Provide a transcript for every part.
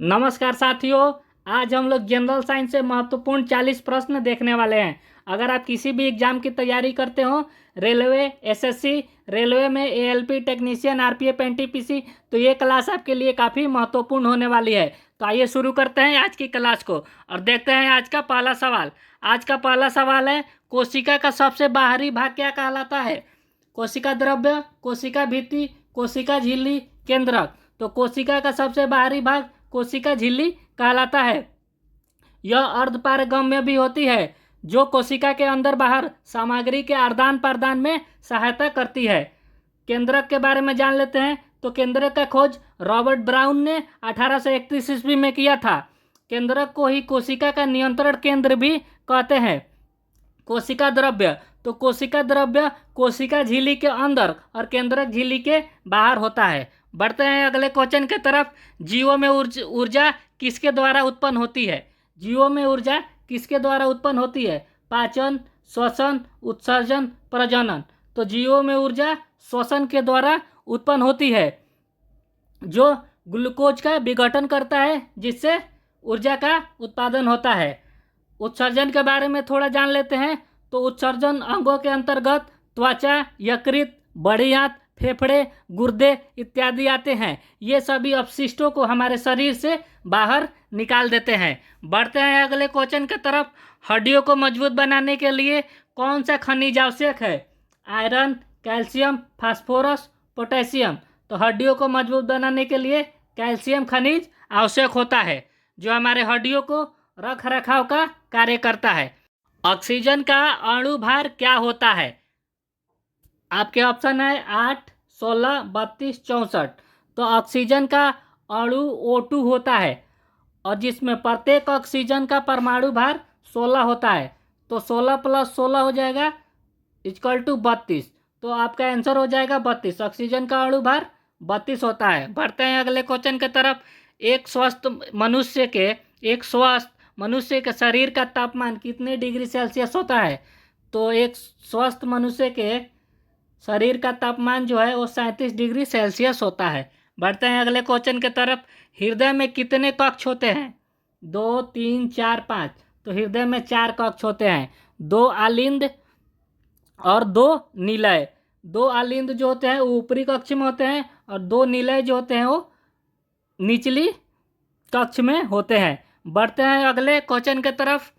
नमस्कार साथियों। आज हम लोग जनरल साइंस से महत्वपूर्ण 40 प्रश्न देखने वाले हैं। अगर आप किसी भी एग्जाम की तैयारी करते हो, रेलवे, एसएससी, रेलवे में एएलपी टेक्नीशियन, आरपीएफ, एनटीपीसी, तो ये क्लास आपके लिए काफ़ी महत्वपूर्ण होने वाली है। तो आइए शुरू करते हैं आज की क्लास को और देखते हैं आज का पहला सवाल। आज का पहला सवाल है, कोशिका का सबसे बाहरी भाग क्या कहलाता है? कोशिका द्रव्य, कोशिका भित्ति, कोशिका झिल्ली, केंद्रक। तो कोशिका का सबसे बाहरी भाग कोशिका झिल्ली कहलाता है। यह अर्धपारगम्य भी होती है, जो कोशिका के अंदर बाहर सामग्री के आदान प्रदान में सहायता करती है। केंद्रक के बारे में जान लेते हैं। तो केंद्रक का खोज रॉबर्ट ब्राउन ने 1831 ईस्वी में किया था। केंद्रक को ही कोशिका का नियंत्रण केंद्र भी कहते हैं। कोशिका द्रव्य, तो कोशिका द्रव्य कोशिका झिल्ली के अंदर और केंद्रक झिल्ली के बाहर होता है। बढ़ते हैं अगले क्वेश्चन के तरफ। जीवों में ऊर्जा किसके द्वारा उत्पन्न होती है? जीवों में ऊर्जा किसके द्वारा उत्पन्न होती है? पाचन, श्वसन, उत्सर्जन, प्रजनन। तो जीवों में ऊर्जा श्वसन के द्वारा उत्पन्न होती है, जो ग्लूकोज का विघटन करता है, जिससे ऊर्जा का उत्पादन होता है। उत्सर्जन के बारे में थोड़ा जान लेते हैं। तो उत्सर्जन अंगों के अंतर्गत त्वचा, यकृत, बड़ी आंत, फेफड़े, गुर्दे इत्यादि आते हैं। ये सभी अपशिष्टों को हमारे शरीर से बाहर निकाल देते हैं। बढ़ते हैं अगले क्वेश्चन की तरफ। हड्डियों को मजबूत बनाने के लिए कौन सा खनिज आवश्यक है? Iron, calcium, phosphorus, potassium. तो हड्डियों को मजबूत बनाने के लिए कैल्शियम खनिज आवश्यक होता है, जो हमारे हड्डियों को रख रखाव का कार्य करता है। ऑक्सीजन का अणु भार क्या होता है? आपके ऑप्शन है 8, 16, 32, 64। तो ऑक्सीजन का अणु O2 होता है, और जिसमें प्रत्येक ऑक्सीजन का परमाणु भार 16 होता है। तो 16 + 16 हो जाएगा = 32। तो आपका आंसर हो जाएगा 32। ऑक्सीजन का अणु भार 32 होता है। बढ़ते हैं अगले क्वेश्चन की तरफ। एक स्वस्थ मनुष्य के शरीर का तापमान कितने डिग्री सेल्सियस होता है? तो एक स्वस्थ मनुष्य के शरीर का तापमान जो है वो 37 डिग्री सेल्सियस होता है। बढ़ते हैं अगले क्वेश्चन की तरफ। हृदय में कितने कक्ष होते हैं? 2, 3, 4, 5। तो हृदय में 4 कक्ष होते हैं। 2 आलिंद और 2 निलय। 2 आलिंद जो होते हैं वो ऊपरी कक्ष में होते हैं, और 2 निलय जो होते हैं वो निचली कक्ष में होते हैं। बढ़ते हैं अगले क्वेश्चन की तरफ।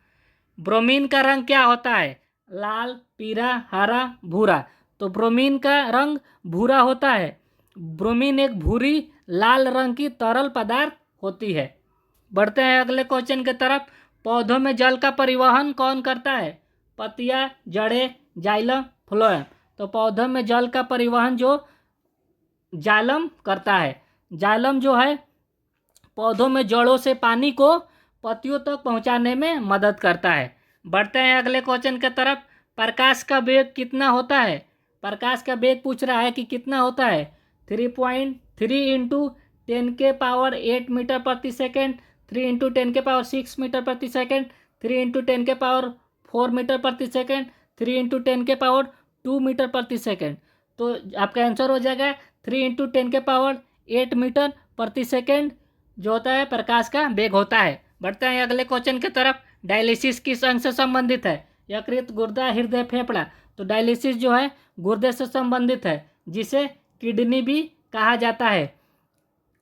ब्रोमीन का रंग क्या होता है? लाल, पीला, हरा, भूरा। तो ब्रोमीन का रंग भूरा होता है। ब्रोमीन एक भूरी लाल रंग की तरल पदार्थ होती है। बढ़ते हैं अगले क्वेश्चन की तरफ। पौधों में जल का परिवहन कौन करता है? पत्तियां, जड़ें, जाइलम, फ्लोएम। तो पौधों में जल का परिवहन जो जाइलम करता है। जाइलम जो है पौधों में जड़ों से पानी को पत्तियों तक पहुंचाने में मदद करता है। बढ़ते हैं अगले क्वेश्चन की तरफ। प्रकाश का वेग कितना होता है? प्रकाश का वेग पूछ रहा है कि कितना होता है। 3.3 × 10⁸ मीटर प्रति सेकेंड, 3 × 10⁶ मीटर प्रति सेकेंड, 3 × 10⁴ मीटर प्रति सेकेंड, 3 × 10⁻² मीटर प्रति सेकेंड। तो आपका आंसर हो जाएगा 3 × 10⁸ मीटर प्रति सेकेंड, जो होता है प्रकाश का वेग होता है। बढ़ते हैं अगले क्वेश्चन की तरफ। डायलिसिस किस अंग से संबंधित है? यकृत, गुर्दा, हृदय, फेफड़ा। तो डायलिसिस जो है गुर्दे से संबंधित है, जिसे किडनी भी कहा जाता है।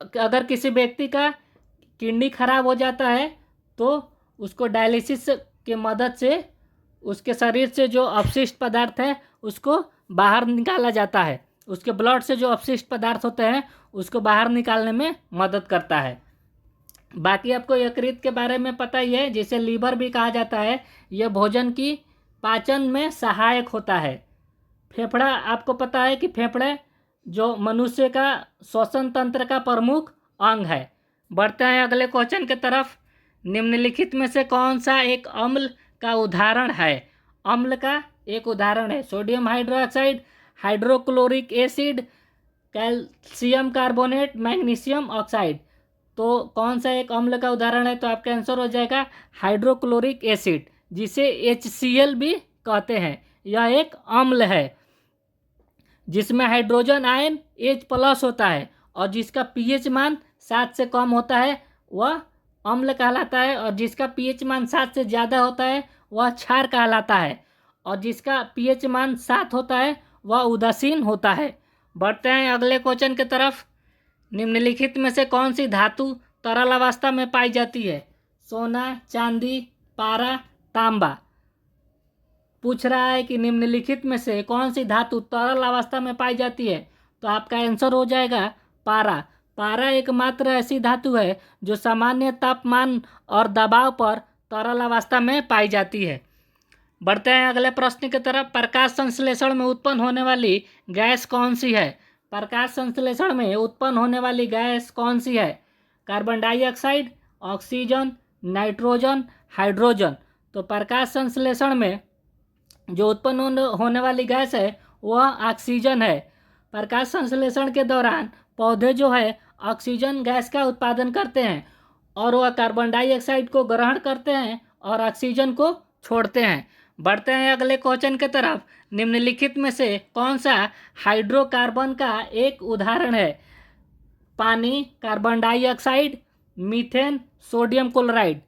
अगर किसी व्यक्ति का किडनी खराब हो जाता है तो उसको डायलिसिस के मदद से उसके शरीर से जो अपशिष्ट पदार्थ है उसको बाहर निकाला जाता है। उसके ब्लड से जो अपशिष्ट पदार्थ होते हैं उसको बाहर निकालने में मदद करता है। बाकी आपको यकृत के बारे में पता ही है, जिसे लीवर भी कहा जाता है। यह भोजन की पाचन में सहायक होता है। फेफड़ा, आपको पता है कि फेफड़े जो मनुष्य का श्वसन तंत्र का प्रमुख अंग है। बढ़ते हैं अगले क्वेश्चन की तरफ। निम्नलिखित में से कौन सा एक अम्ल का उदाहरण है? अम्ल का एक उदाहरण है sodium hydroxide, hydrochloric acid, calcium carbonate, magnesium oxide. तो कौन सा एक अम्ल का उदाहरण है? तो आपका आंसर हो जाएगा हाइड्रोक्लोरिक एसिड, जिसे HCl भी कहते हैं। यह एक अम्ल है जिसमें हाइड्रोजन आयन H+ होता है, और जिसका pH मान 7 से कम होता है वह अम्ल कहलाता है, और जिसका पीएच मान 7 से ज़्यादा होता है वह क्षार कहलाता है, और जिसका पीएच मान 7 होता है वह उदासीन होता है। बढ़ते हैं अगले क्वेश्चन की तरफ। निम्नलिखित में से कौन सी धातु तरल अवस्था में पाई जाती है? सोना, चांदी, पारा, तांबा। पूछ रहा है कि निम्नलिखित में से कौन सी धातु तरल अवस्था में पाई जाती है, तो आपका आंसर हो जाएगा पारा। पारा एकमात्र ऐसी धातु है जो सामान्य तापमान और दबाव पर तरल अवस्था में पाई जाती है। बढ़ते हैं अगले प्रश्न की तरफ। प्रकाश संश्लेषण में उत्पन्न होने वाली गैस कौन सी है? प्रकाश संश्लेषण में उत्पन्न होने वाली गैस कौन सी है? Carbon dioxide, oxygen, nitrogen, hydrogen. तो प्रकाश संश्लेषण में जो उत्पन्न होने वाली गैस है वह ऑक्सीजन है। प्रकाश संश्लेषण के दौरान पौधे जो है ऑक्सीजन गैस का उत्पादन करते हैं, और वह कार्बन डाइऑक्साइड को ग्रहण करते हैं और ऑक्सीजन को छोड़ते हैं। बढ़ते हैं अगले क्वेश्चन की तरफ। निम्नलिखित में से कौन सा हाइड्रोकार्बन का एक उदाहरण है? पानी, carbon dioxide, methane, sodium chloride.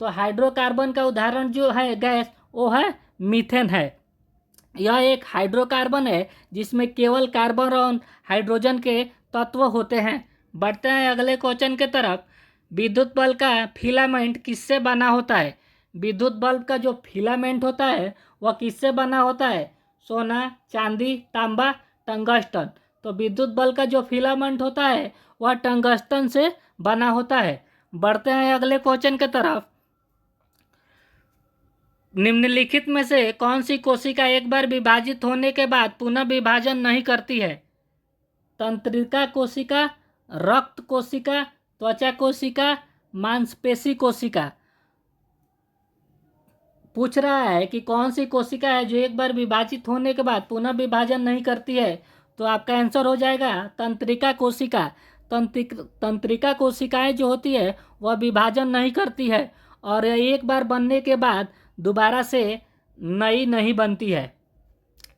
तो हाइड्रोकार्बन का उदाहरण जो है गैस वो है मीथेन है। यह एक हाइड्रोकार्बन है जिसमें केवल कार्बन और हाइड्रोजन के तत्व होते हैं। बढ़ते हैं अगले क्वेश्चन की तरफ। विद्युत बल्ब का फिलामेंट किससे बना होता है? विद्युत बल्ब का जो फिलामेंट होता है वह किससे बना होता है? सोना, चांदी, तांबा, टंगस्टन। तो विद्युत बल्ब का जो फिलामेंट होता है वह टंगस्टन से बना होता है। बढ़ते हैं अगले क्वेश्चन की तरफ। निम्नलिखित में से कौन सी कोशिका एक बार विभाजित होने के बाद पुनः विभाजन नहीं करती है? तंत्रिका कोशिका, रक्त कोशिका, त्वचा कोशिका, मांसपेशी कोशिका। पूछ रहा है कि कौन सी कोशिका है जो एक बार विभाजित होने के बाद पुनः विभाजन नहीं करती है, तो आपका आंसर हो जाएगा तंत्रिका कोशिका। तंत्रिका कोशिकाएं जो होती है वह विभाजन नहीं करती है, और एक बार बनने के बाद दोबारा से नई नहीं बनती है।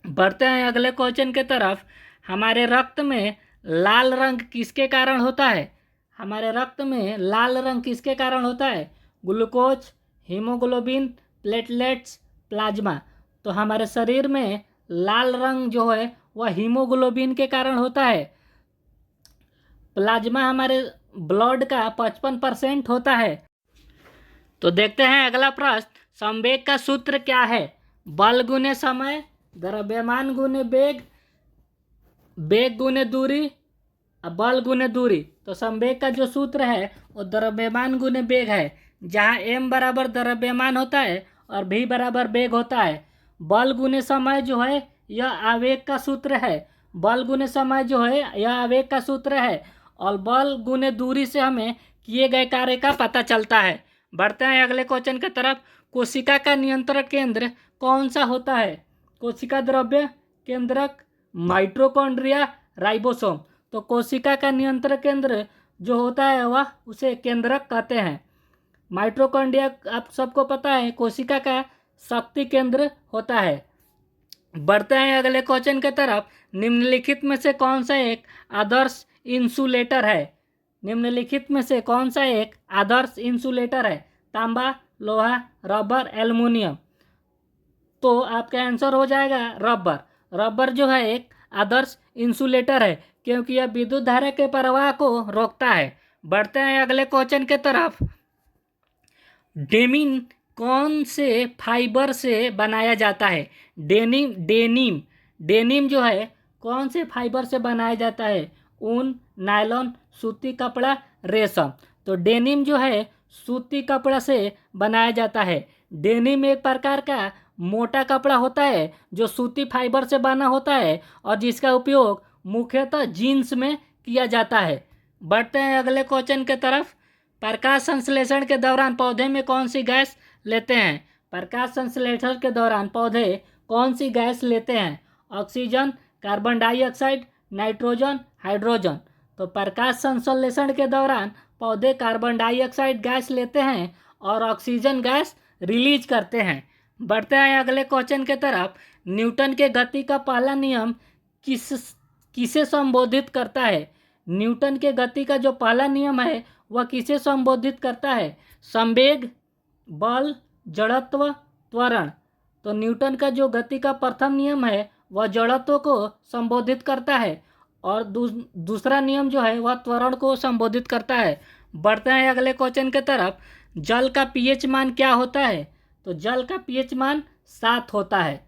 बढ़ते हैं अगले क्वेश्चन के तरफ। हमारे रक्त में लाल रंग किसके कारण होता है? हमारे रक्त में लाल रंग किसके कारण होता है? Glucose, haemoglobin, platelets, plasma. तो हमारे शरीर में लाल रंग जो है वह हीमोग्लोबिन के कारण होता है। प्लाज्मा हमारे ब्लड का 55% होता है। तो देखते हैं अगला प्रश्न। संवेग का सूत्र क्या है? बल गुने समय, द्रव्यमान गुने वेग, वेग गुने दूरी, बल गुने दूरी। तो संवेग का जो सूत्र है वो द्रव्यमान गुने वेग है, जहाँ m बराबर द्रव्यमान होता है और v बराबर वेग होता है। बल गुने समय जो है यह आवेग का सूत्र है। बल गुने समय जो है यह आवेग का सूत्र है, और बल गुने दूरी से हमें किए गए कार्य का पता चलता है। बढ़ते हैं अगले क्वेश्चन की तरफ। कोशिका का नियंत्रण केंद्र कौन सा होता है? कोशिका द्रव्य केंद्रक, माइटोकॉन्ड्रिया, राइबोसोम। तो कोशिका का नियंत्रण केंद्र जो होता है वह उसे केंद्रक कहते हैं। माइटोकॉन्ड्रिया आप सबको पता है कोशिका का शक्ति केंद्र होता है। बढ़ते हैं अगले क्वेश्चन की तरफ। निम्नलिखित में से कौन सा एक आदर्श इंसुलेटर है? निम्नलिखित में से कौन सा एक आदर्श इंसुलेटर है? तांबा, लोहा, रबर, एल्युमिनियम। तो आपका आंसर हो जाएगा रबर। रबर जो है एक आदर्श इंसुलेटर है क्योंकि यह विद्युत धारा के प्रवाह को रोकता है। बढ़ते हैं अगले क्वेश्चन के तरफ। डेनिम कौन से फाइबर से बनाया जाता है? डेनिम जो है कौन से फाइबर से बनाया जाता है? ऊन, नायलॉन, सूती कपड़ा, रेशम। तो डेनिम जो है सूती कपड़ा से बनाया जाता है। डेनिम एक प्रकार का मोटा कपड़ा होता है जो सूती फाइबर से बना होता है और जिसका उपयोग मुख्यतः जीन्स में किया जाता है। बढ़ते हैं अगले क्वेश्चन के तरफ। प्रकाश संश्लेषण के दौरान पौधे में कौन सी गैस लेते हैं? प्रकाश संश्लेषण के दौरान पौधे कौन सी गैस लेते हैं? Oxygen, carbon dioxide, nitrogen, hydrogen. तो प्रकाश संश्लेषण के दौरान पौधे कार्बन डाइऑक्साइड गैस लेते हैं और ऑक्सीजन गैस रिलीज करते हैं। बढ़ते हैं अगले क्वेश्चन के तरफ। न्यूटन के गति का पहला नियम किसे संबोधित करता है? न्यूटन के गति का जो पहला नियम है वह किसे संबोधित करता है? संवेग, बल, जड़त्व, त्वरण। तो न्यूटन का जो गति का प्रथम नियम है वह जड़त्व को संबोधित करता है और दूसरा नियम जो है वह त्वरण को संबोधित करता है। बढ़ते हैं अगले क्वेश्चन के तरफ। जल का पीएच मान क्या होता है? तो जल का पीएच मान 7 होता है।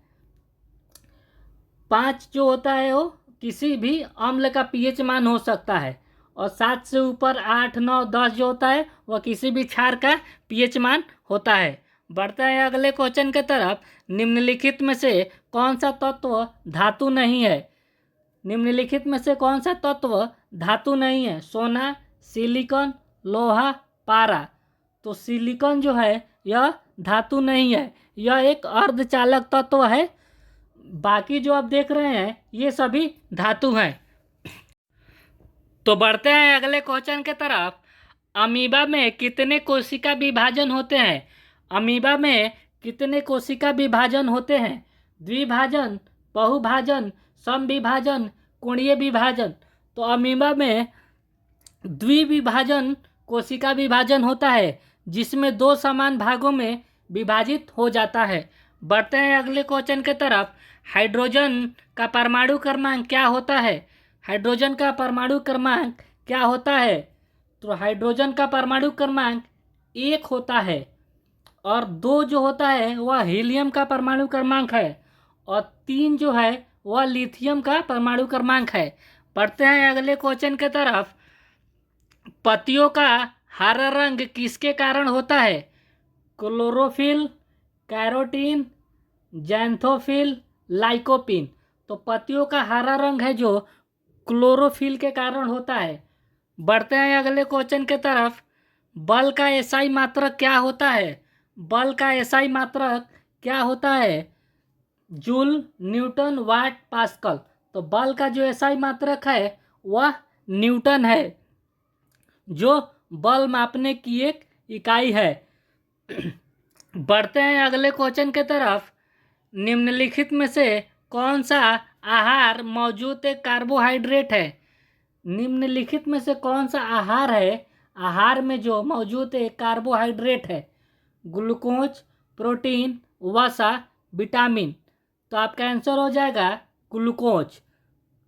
5 जो होता है वो किसी भी अम्ल का पीएच मान हो सकता है और 7 से ऊपर 8, 9, 10 जो होता है वह किसी भी क्षार का पीएच मान होता है। बढ़ता है अगले क्वेश्चन के तरफ। निम्नलिखित में से कौन सा तत्व धातु नहीं है? निम्नलिखित में से कौन सा तत्व धातु नहीं है? सोना, सिलिकॉन, लोहा, पारा। तो सिलिकॉन जो है यह धातु नहीं है, यह एक अर्धचालक तत्व है। बाकी जो आप देख रहे हैं ये सभी धातु हैं। तो बढ़ते हैं अगले क्वेश्चन के तरफ। अमीबा में कितने कोशिका विभाजन होते हैं? अमीबा में कितने कोशिका विभाजन होते हैं? द्विभाजन, बहुभाजन, समविभाजन, कोणीय विभाजन। तो अमीबा में द्विविभाजन कोशिका विभाजन होता है जिसमें 2 समान भागों में विभाजित हो जाता है। बढ़ते हैं अगले क्वेश्चन के तरफ। हाइड्रोजन का परमाणु क्रमांक क्या होता है? हाइड्रोजन का परमाणु क्रमांक क्या होता है? तो हाइड्रोजन का परमाणु क्रमांक 1 होता है और 2 जो होता है वह हीलियम का परमाणु क्रमांक है और 3 जो है वह लिथियम का परमाणु क्रमांक है। बढ़ते हैं अगले क्वेश्चन के तरफ। पत्तियों का हरा रंग किसके कारण होता है? Chlorophyll, carotene, xanthophyll, lycopene. तो पत्तियों का हरा रंग है जो क्लोरोफिल के कारण होता है। बढ़ते हैं अगले क्वेश्चन के तरफ। बल का एसआई मात्रक क्या होता है? बल का एसआई मात्रक क्या होता है? जूल, न्यूटन, वाट, पास्कल। तो बल का जो एसआई मात्रक है वह न्यूटन है जो बल मापने की एक इकाई है। बढ़ते हैं अगले क्वेश्चन के तरफ। निम्नलिखित में से कौन सा आहार मौजूद एक कार्बोहाइड्रेट है? निम्नलिखित में से कौन सा आहार है आहार में जो मौजूद एक कार्बोहाइड्रेट है? ग्लूकोज, प्रोटीन, वसा, विटामिन। तो आपका आंसर हो जाएगा ग्लूकोज।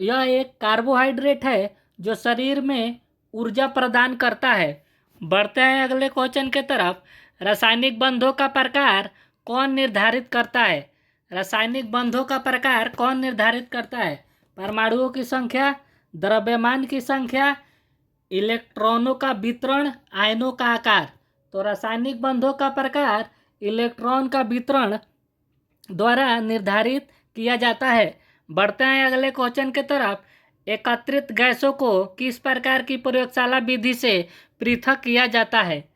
यह एक कार्बोहाइड्रेट है जो शरीर में ऊर्जा प्रदान करता है। बढ़ते हैं अगले क्वेश्चन के तरफ। रासायनिक बंधों का प्रकार कौन निर्धारित करता है? रासायनिक बंधों का प्रकार कौन निर्धारित करता है? परमाणुओं की संख्या, द्रव्यमान की संख्या, इलेक्ट्रॉनों का वितरण, आयनों का आकार। तो रासायनिक बंधों का प्रकार इलेक्ट्रॉन का वितरण द्वारा निर्धारित किया जाता है। बढ़ते हैं अगले क्वेश्चन के तरफ। एकत्रित गैसों को किस प्रकार की प्रयोगशाला विधि से पृथक किया जाता है?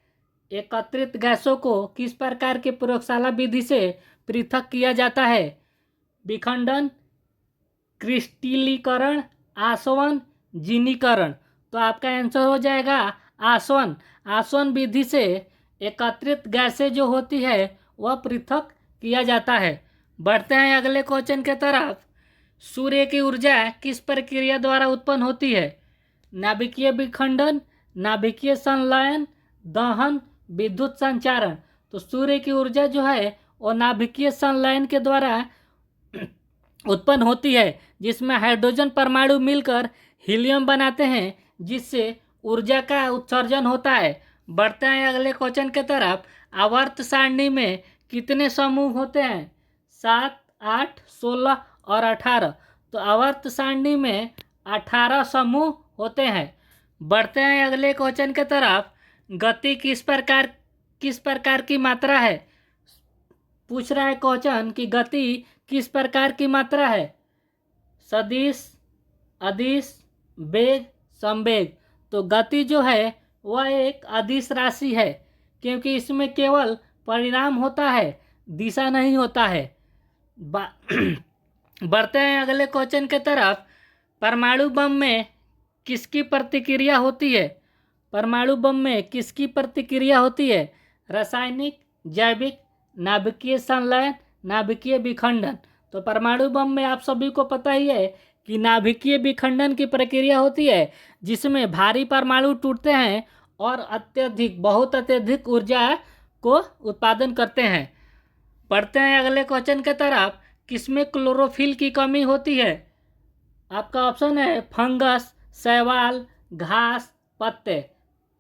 एकत्रित गैसों को किस प्रकार की प्रयोगशाला विधि से पृथक किया जाता है? विखंडन, क्रिस्टलीकरण, आसवन, जिनीकरण। तो आपका आंसर हो जाएगा आसवन। आसवन विधि से एकत्रित गैसें जो होती है वह पृथक किया जाता है। बढ़ते हैं अगले क्वेश्चन के तरफ। सूर्य की ऊर्जा किस प्रक्रिया द्वारा उत्पन्न होती है? नाभिकीय विखंडन, नाभिकीय संलयन, दहन, विद्युत संचारण। तो सूर्य की ऊर्जा जो है वो नाभिकीय संलयन के द्वारा उत्पन्न होती है जिसमें हाइड्रोजन परमाणु मिलकर हीलियम बनाते हैं जिससे ऊर्जा का उत्सर्जन होता है। बढ़ते हैं अगले क्वेश्चन के तरफ। आवर्त सारणी में कितने समूह होते हैं? 7, 8, 16 और 18। तो आवर्त सारणी में 18 समूह होते हैं। बढ़ते हैं अगले क्वेश्चन के तरफ। गति किस प्रकार की मात्रा है? पूछ रहा है क्वेश्चन कि गति किस प्रकार की मात्रा है? सदिश, अदिश, वेग, संवेग। तो गति जो है वह एक अदिश राशि है क्योंकि इसमें केवल परिणाम होता है, दिशा नहीं होता है। बढ़ते हैं अगले क्वेश्चन के तरफ। परमाणु बम में किसकी प्रतिक्रिया होती है? परमाणु बम में किसकी प्रतिक्रिया होती है? रासायनिक, जैविक, नाभिकीय संलयन, नाभिकीय विखंडन। तो परमाणु बम में आप सभी को पता ही है कि नाभिकीय विखंडन की प्रक्रिया होती है जिसमें भारी परमाणु टूटते हैं और बहुत अत्यधिक ऊर्जा को उत्पादन करते हैं। बढ़ते हैं अगले क्वेश्चन के तरफ। किसमें क्लोरोफिल की कमी होती है? आपका ऑप्शन है फंगस, शैवाल, घास, पत्ते।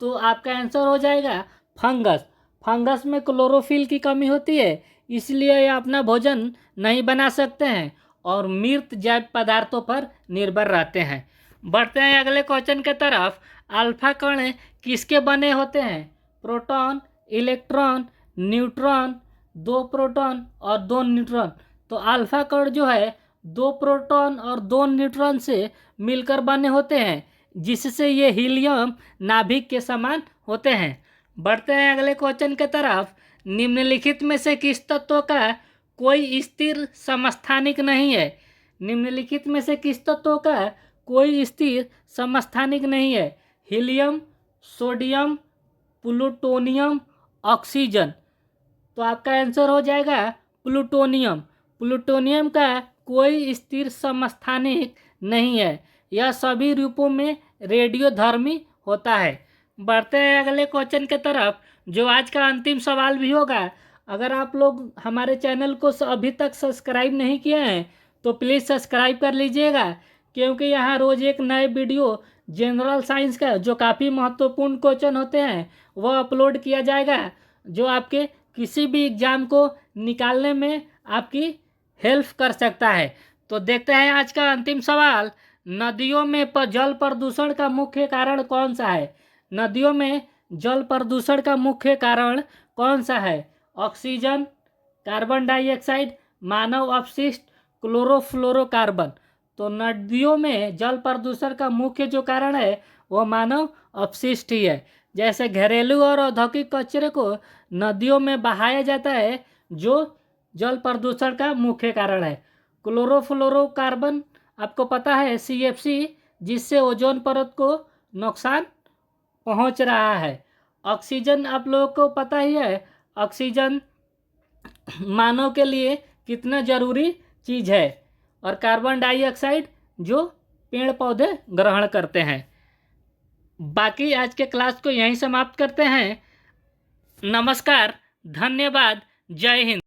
तो आपका आंसर हो जाएगा फंगस। फंगस में क्लोरोफिल की कमी होती है, इसलिए ये अपना भोजन नहीं बना सकते हैं और मृत जैव पदार्थों पर निर्भर रहते हैं। बढ़ते हैं अगले क्वेश्चन के तरफ। अल्फा कण किसके बने होते हैं? प्रोटॉन, इलेक्ट्रॉन, न्यूट्रॉन, 2 प्रोटॉन और 2 न्यूट्रॉन। तो अल्फा कण जो है 2 प्रोटॉन और 2 न्यूट्रॉन से मिलकर बने होते हैं, जिससे ये हीलियम नाभिक के समान होते हैं। बढ़ते हैं अगले क्वेश्चन के तरफ। निम्नलिखित में से किस तत्व का कोई स्थिर समस्थानिक नहीं है? निम्नलिखित में से किस तत्व का कोई स्थिर समस्थानिक नहीं है? Helium, sodium, plutonium, oxygen. तो आपका आंसर हो जाएगा प्लूटोनियम। प्लूटोनियम का कोई स्थिर समस्थानिक नहीं है, यह सभी रूपों में रेडियोधर्मी होता है। बढ़ते हैं अगले क्वेश्चन के तरफ, जो आज का अंतिम सवाल भी होगा। अगर आप लोग हमारे चैनल को अभी तक सब्सक्राइब नहीं किए हैं तो प्लीज़ सब्सक्राइब कर लीजिएगा, क्योंकि यहाँ रोज़ एक नए वीडियो जनरल साइंस का जो काफ़ी महत्वपूर्ण क्वेश्चन होते हैं वह अपलोड किया जाएगा, जो आपके किसी भी एग्ज़ाम को निकालने में आपकी हेल्प कर सकता है। तो देखते हैं आज का अंतिम सवाल। नदियों में जल प्रदूषण का मुख्य कारण कौन सा है? नदियों में जल प्रदूषण का मुख्य कारण कौन सा है? ऑक्सीजन, कार्बन डाइऑक्साइड, मानव अपशिष्ट, क्लोरोफ्लोरोकार्बन। तो नदियों में जल प्रदूषण का मुख्य जो कारण है वो मानव अपशिष्ट ही है। जैसे घरेलू और औद्योगिक कचरे को नदियों में बहाया जाता है, जो जल प्रदूषण का मुख्य कारण है। क्लोरोफ्लोरोकार्बन आपको पता है CFC, जिससे ओजोन परत को नुकसान पहुंच रहा है। ऑक्सीजन आप लोगों को पता ही है, ऑक्सीजन मानव के लिए कितना ज़रूरी चीज़ है। और कार्बन डाइऑक्साइड जो पेड़ पौधे ग्रहण करते हैं। बाकी आज के क्लास को यहीं समाप्त करते हैं। नमस्कार, धन्यवाद, जय हिंद।